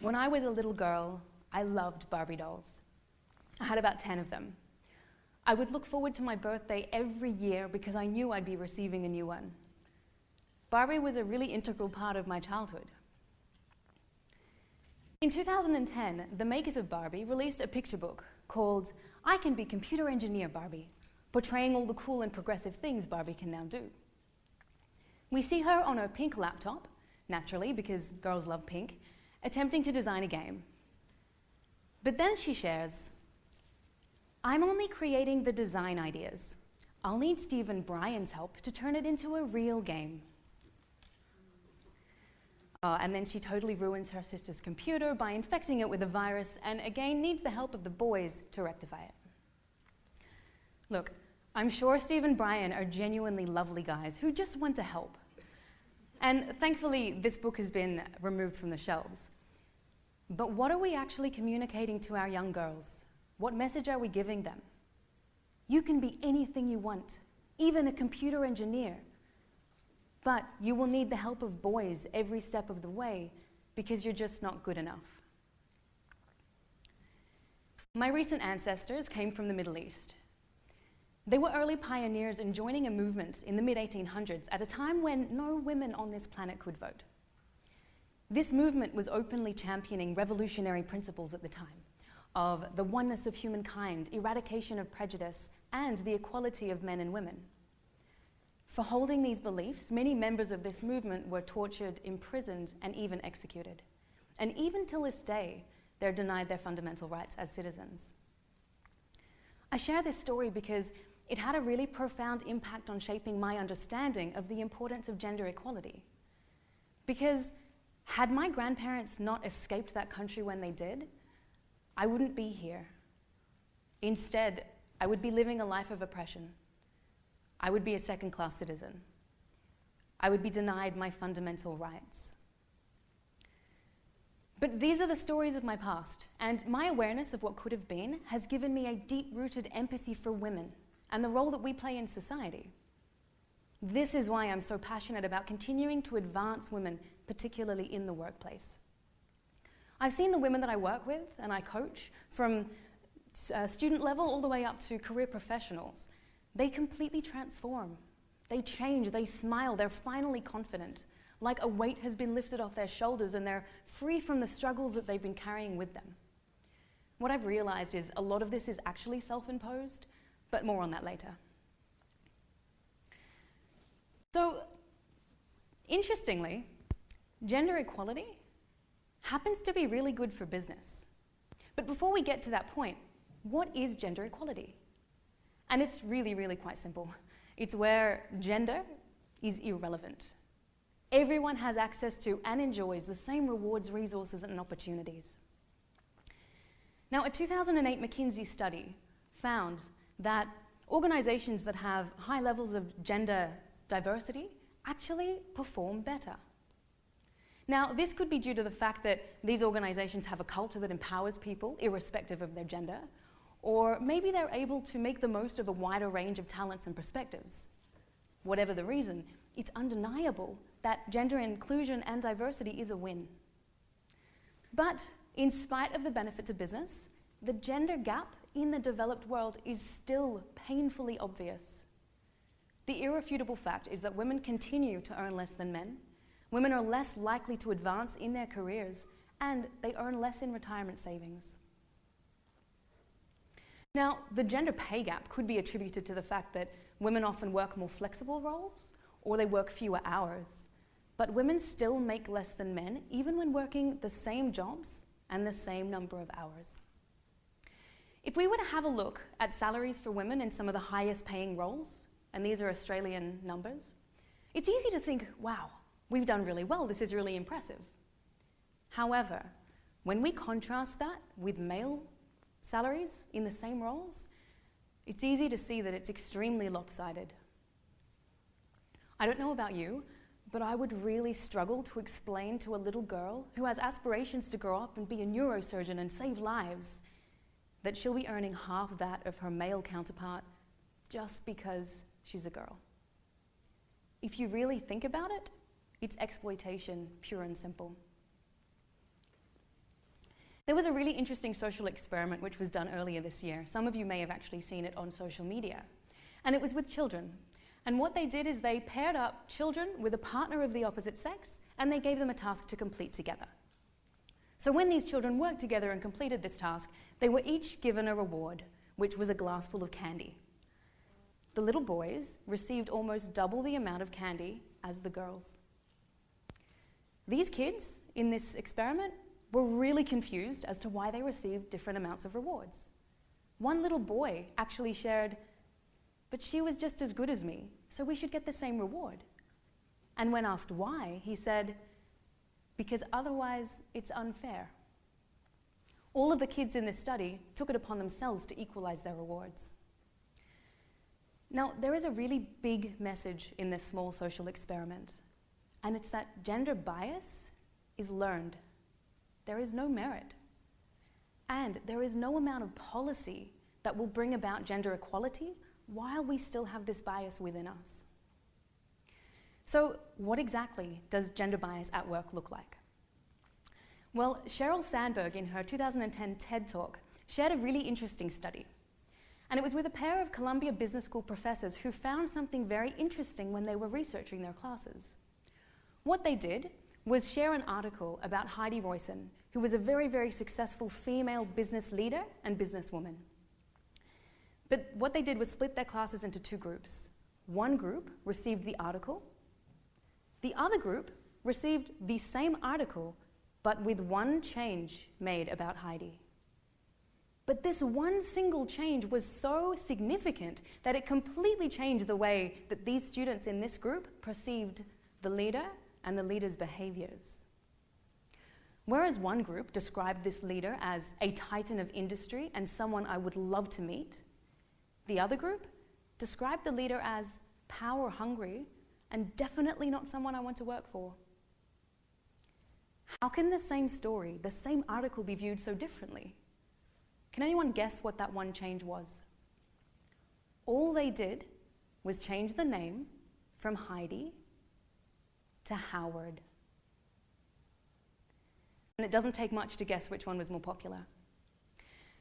When I was a little girl, I loved Barbie dolls. I had about 10 of them. I would look forward to my birthday every year because I knew I'd be receiving a new one. Barbie was a really integral part of my childhood. In 2010, the makers of Barbie released a picture book called I Can Be Computer Engineer Barbie, portraying all the cool and progressive things Barbie can now do. We see her on a pink laptop, naturally because girls love pink, attempting to design a game. But then she shares, I'm only creating the design ideas. I'll need Steve and Brian's help to turn it into a real game. And then she totally ruins her sister's computer by infecting it with a virus and again needs the help of the boys to rectify it. Look, I'm sure Steve and Brian are genuinely lovely guys who just want to help. And thankfully, this book has been removed from the shelves. But what are we actually communicating to our young girls? What message are we giving them? You can be anything you want, even a computer engineer. But you will need the help of boys every step of the way because you're just not good enough. My recent ancestors came from the Middle East. They were early pioneers in joining a movement in the mid-1800s at a time when no women on this planet could vote. This movement was openly championing revolutionary principles at the time of the oneness of humankind, eradication of prejudice, and the equality of men and women. For holding these beliefs, many members of this movement were tortured, imprisoned, and even executed. And even till this day, they're denied their fundamental rights as citizens. I share this story because it had a really profound impact on shaping my understanding of the importance of gender equality. Because had my grandparents not escaped that country when they did, I wouldn't be here. Instead, I would be living a life of oppression. I would be a second-class citizen. I would be denied my fundamental rights. But these are the stories of my past, and my awareness of what could have been has given me a deep-rooted empathy for women and the role that we play in society. This is why I'm so passionate about continuing to advance women, particularly in the workplace. I've seen the women that I work with and I coach, from student level all the way up to career professionals. They completely transform. They change, they smile, they're finally confident, like a weight has been lifted off their shoulders and they're free from the struggles that they've been carrying with them. What I've realized is a lot of this is actually self-imposed, but more on that later. So, interestingly, gender equality happens to be really good for business. But before we get to that point, what is gender equality? And it's really, really quite simple. It's where gender is irrelevant. Everyone has access to and enjoys the same rewards, resources, and opportunities. Now, a 2008 McKinsey study found that organizations that have high levels of gender diversity actually perform better. Now, this could be due to the fact that these organizations have a culture that empowers people, irrespective of their gender, or maybe they're able to make the most of a wider range of talents and perspectives. Whatever the reason, it's undeniable that gender inclusion and diversity is a win. But in spite of the benefits of business, the gender gap in the developed world is still painfully obvious. The irrefutable fact is that women continue to earn less than men, women are less likely to advance in their careers, and they earn less in retirement savings. Now, the gender pay gap could be attributed to the fact that women often work more flexible roles, or they work fewer hours. But women still make less than men, even when working the same jobs and the same number of hours. If we were to have a look at salaries for women in some of the highest paying roles, and these are Australian numbers, it's easy to think, wow, we've done really well, this is really impressive. However, when we contrast that with male salaries in the same roles, it's easy to see that it's extremely lopsided. I don't know about you, but I would really struggle to explain to a little girl who has aspirations to grow up and be a neurosurgeon and save lives that she'll be earning half that of her male counterpart just because she's a girl. If you really think about it, it's exploitation, pure and simple. There was a really interesting social experiment which was done earlier this year. Some of you may have actually seen it on social media. And it was with children. And what they did is they paired up children with a partner of the opposite sex, and they gave them a task to complete together. So when these children worked together and completed this task, they were each given a reward, which was a glass full of candy. The little boys received almost double the amount of candy as the girls. These kids in this experiment were really confused as to why they received different amounts of rewards. One little boy actually shared, "But she was just as good as me, so we should get the same reward." And when asked why, he said, "Because otherwise it's unfair." All of the kids in this study took it upon themselves to equalize their rewards. Now, there is a really big message in this small social experiment, and it's that gender bias is learned. There is no merit, and there is no amount of policy that will bring about gender equality while we still have this bias within us. So, what exactly does gender bias at work look like? Well, Sheryl Sandberg, in her 2010 TED Talk, shared a really interesting study. And it was with a pair of Columbia Business School professors who found something very interesting when they were researching their classes. What they did was share an article about Heidi Roisin, who was a very, very successful female business leader and businesswoman. But what they did was split their classes into two groups. One group received the article. The other group received the same article, but with one change made about Heidi. But this one single change was so significant that it completely changed the way that these students in this group perceived the leader and the leader's behaviors. Whereas one group described this leader as a titan of industry and someone I would love to meet, the other group described the leader as power hungry and definitely not someone I want to work for. How can the same story, the same article be viewed so differently? Can anyone guess what that one change was? All they did was change the name from Heidi to Howard. And it doesn't take much to guess which one was more popular.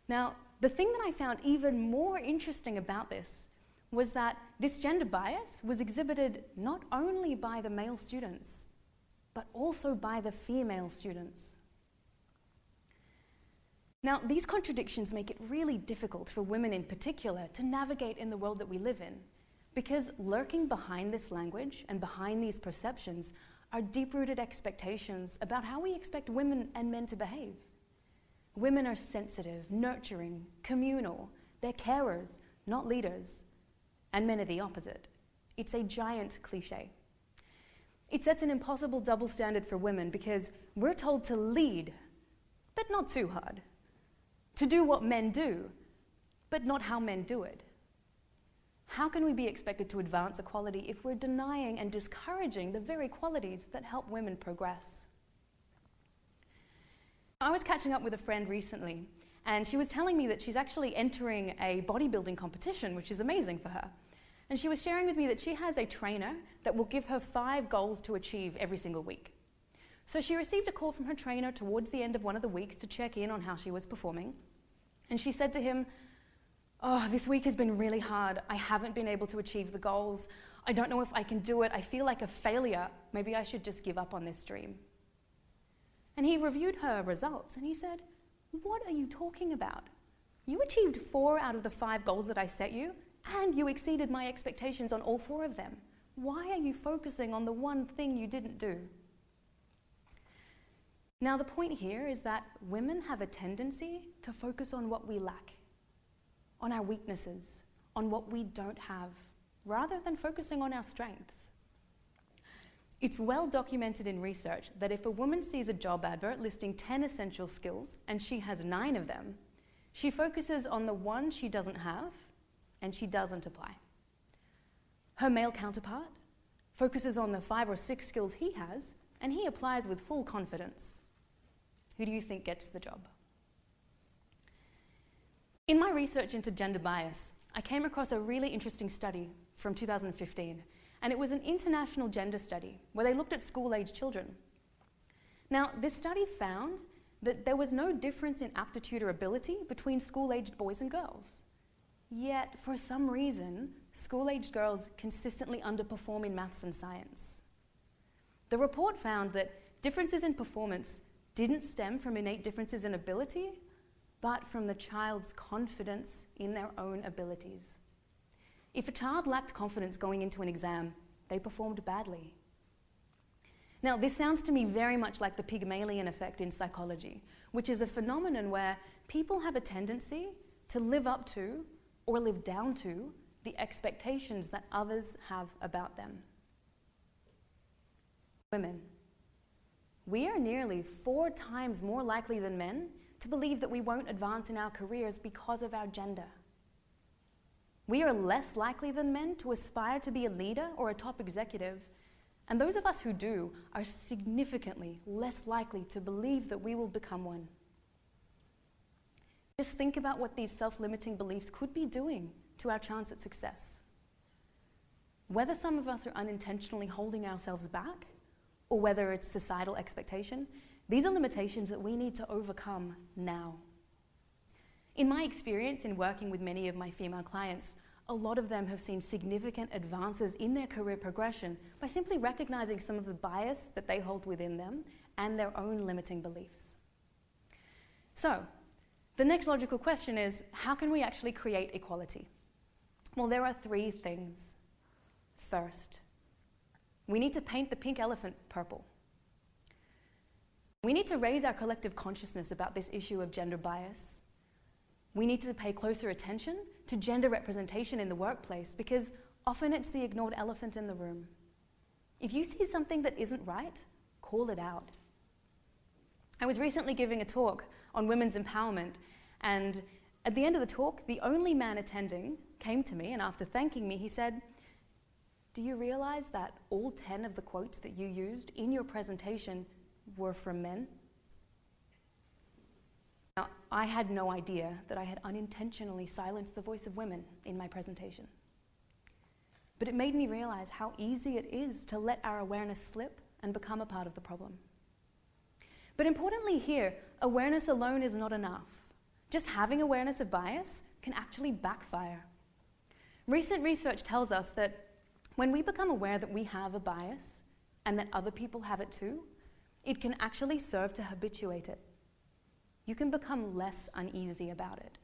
Now, the thing that I found even more interesting about this was that this gender bias was exhibited not only by the male students, but also by the female students. Now, these contradictions make it really difficult for women in particular to navigate in the world that we live in, because lurking behind this language and behind these perceptions are deep-rooted expectations about how we expect women and men to behave. Women are sensitive, nurturing, communal. They're carers, not leaders. And men are the opposite. It's a giant cliche. It sets an impossible double standard for women because we're told to lead, but not too hard. To do what men do, but not how men do it. How can we be expected to advance equality if we're denying and discouraging the very qualities that help women progress? I was catching up with a friend recently, and she was telling me that she's actually entering a bodybuilding competition, which is amazing for her. And she was sharing with me that she has a trainer that will give her 5 goals to achieve every single week. So she received a call from her trainer towards the end of one of the weeks to check in on how she was performing. And she said to him, "Oh, this week has been really hard. I haven't been able to achieve the goals. I don't know if I can do it. I feel like a failure. Maybe I should just give up on this dream." And he reviewed her results and he said, "What are you talking about? You achieved 4 out of the 5 goals that I set you, and you exceeded my expectations on all 4 of them. Why are you focusing on the one thing you didn't do?" Now, the point here is that women have a tendency to focus on what we lack, on our weaknesses, on what we don't have, rather than focusing on our strengths. It's well documented in research that if a woman sees a job advert listing 10 essential skills and she has 9 of them, she focuses on the one she doesn't have and she doesn't apply. Her male counterpart focuses on the 5 or 6 skills he has and he applies with full confidence. Who do you think gets the job? In my research into gender bias, I came across a really interesting study from 2015, and it was an international gender study where they looked at school-age children. Now, this study found that there was no difference in aptitude or ability between school-aged boys and girls. Yet, for some reason, school-aged girls consistently underperform in maths and science. The report found that differences in performance didn't stem from innate differences in ability, but from the child's confidence in their own abilities. If a child lacked confidence going into an exam, they performed badly. Now, this sounds to me very much like the Pygmalion Effect in psychology, which is a phenomenon where people have a tendency to live up to or live down to the expectations that others have about them. Women. We are nearly 4 times more likely than men to believe that we won't advance in our careers because of our gender. We are less likely than men to aspire to be a leader or a top executive, and those of us who do are significantly less likely to believe that we will become one. Just think about what these self-limiting beliefs could be doing to our chance at success. Whether some of us are unintentionally holding ourselves back, or whether it's societal expectation, these are limitations that we need to overcome now. In my experience in working with many of my female clients, a lot of them have seen significant advances in their career progression by simply recognizing some of the bias that they hold within them and their own limiting beliefs. So, the next logical question is, how can we actually create equality? Well, there are 3 things. First, we need to paint the pink elephant purple. We need to raise our collective consciousness about this issue of gender bias. We need to pay closer attention to gender representation in the workplace because often it's the ignored elephant in the room. If you see something that isn't right, call it out. I was recently giving a talk on women's empowerment, and at the end of the talk, the only man attending came to me, and after thanking me, he said, "Do you realize that all 10 of the quotes that you used in your presentation were from men?" Now, I had no idea that I had unintentionally silenced the voice of women in my presentation. But it made me realize how easy it is to let our awareness slip and become a part of the problem. But importantly here, awareness alone is not enough. Just having awareness of bias can actually backfire. Recent research tells us that when we become aware that we have a bias and that other people have it too, it can actually serve to habituate it. You can become less uneasy about it.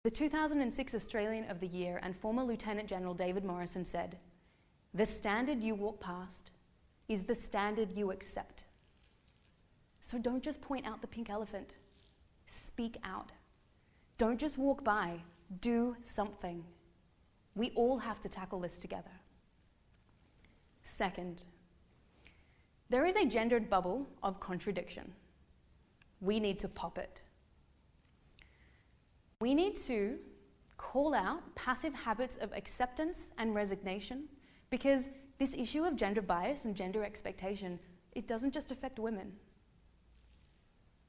The 2006 Australian of the Year and former Lieutenant General David Morrison said, "The standard you walk past is the standard you accept." So don't just point out the pink elephant. Speak out. Don't just walk by. Do something. We all have to tackle this together. Second, there is a gendered bubble of contradiction. We need to pop it. We need to call out passive habits of acceptance and resignation because this issue of gender bias and gender expectation, it doesn't just affect women.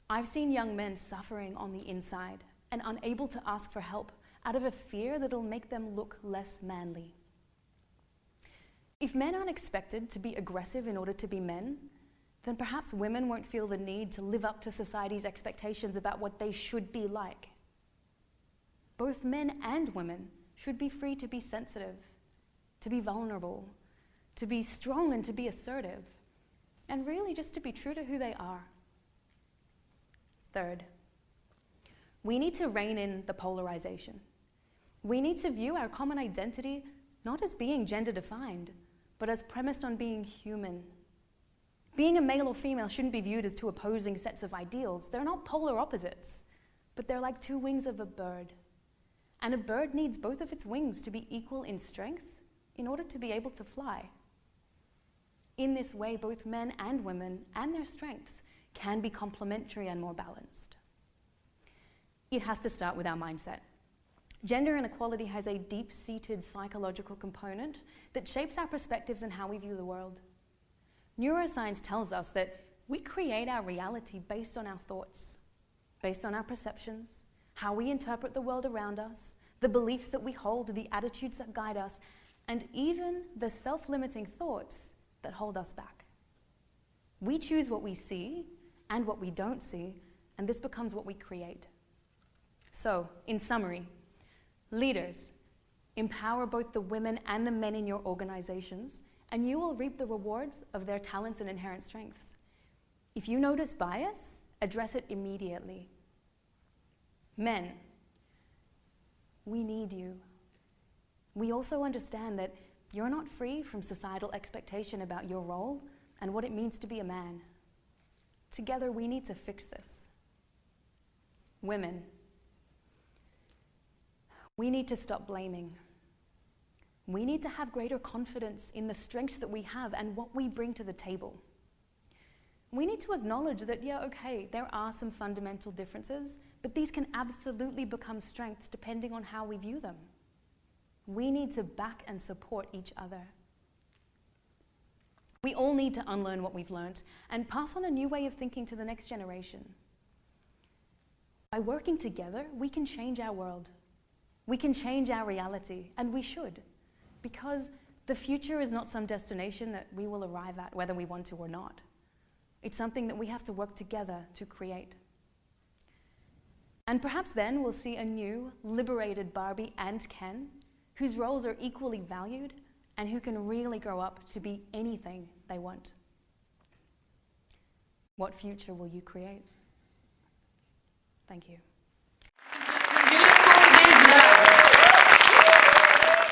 I've seen young men suffering on the inside and unable to ask for help out of a fear that'll make them look less manly. If men aren't expected to be aggressive in order to be men, then perhaps women won't feel the need to live up to society's expectations about what they should be like. Both men and women should be free to be sensitive, to be vulnerable, to be strong and to be assertive, and really just to be true to who they are. Third, we need to rein in the polarization. We need to view our common identity not as being gender-defined, but as premised on being human. Being a male or female shouldn't be viewed as 2 opposing sets of ideals. They're not polar opposites, but they're like 2 wings of a bird. And a bird needs both of its wings to be equal in strength in order to be able to fly. In this way, both men and women and their strengths can be complementary and more balanced. It has to start with our mindset. Gender inequality has a deep-seated psychological component that shapes our perspectives and how we view the world. Neuroscience tells us that we create our reality based on our thoughts, based on our perceptions, how we interpret the world around us, the beliefs that we hold, the attitudes that guide us, and even the self-limiting thoughts that hold us back. We choose what we see and what we don't see, and this becomes what we create. So, in summary, leaders, empower both the women and the men in your organizations, and you will reap the rewards of their talents and inherent strengths. If you notice bias, address it immediately. Men, we need you. We also understand that you're not free from societal expectation about your role and what it means to be a man. Together, we need to fix this. Women, we need to stop blaming. We need to have greater confidence in the strengths that we have and what we bring to the table. We need to acknowledge that, yeah, okay, there are some fundamental differences, but these can absolutely become strengths depending on how we view them. We need to back and support each other. We all need to unlearn what we've learned and pass on a new way of thinking to the next generation. By working together, we can change our world. We can change our reality, and we should, because the future is not some destination that we will arrive at whether we want to or not. It's something that we have to work together to create. And perhaps then we'll see a new, liberated Barbie and Ken, whose roles are equally valued and who can really grow up to be anything they want. What future will you create? Thank you.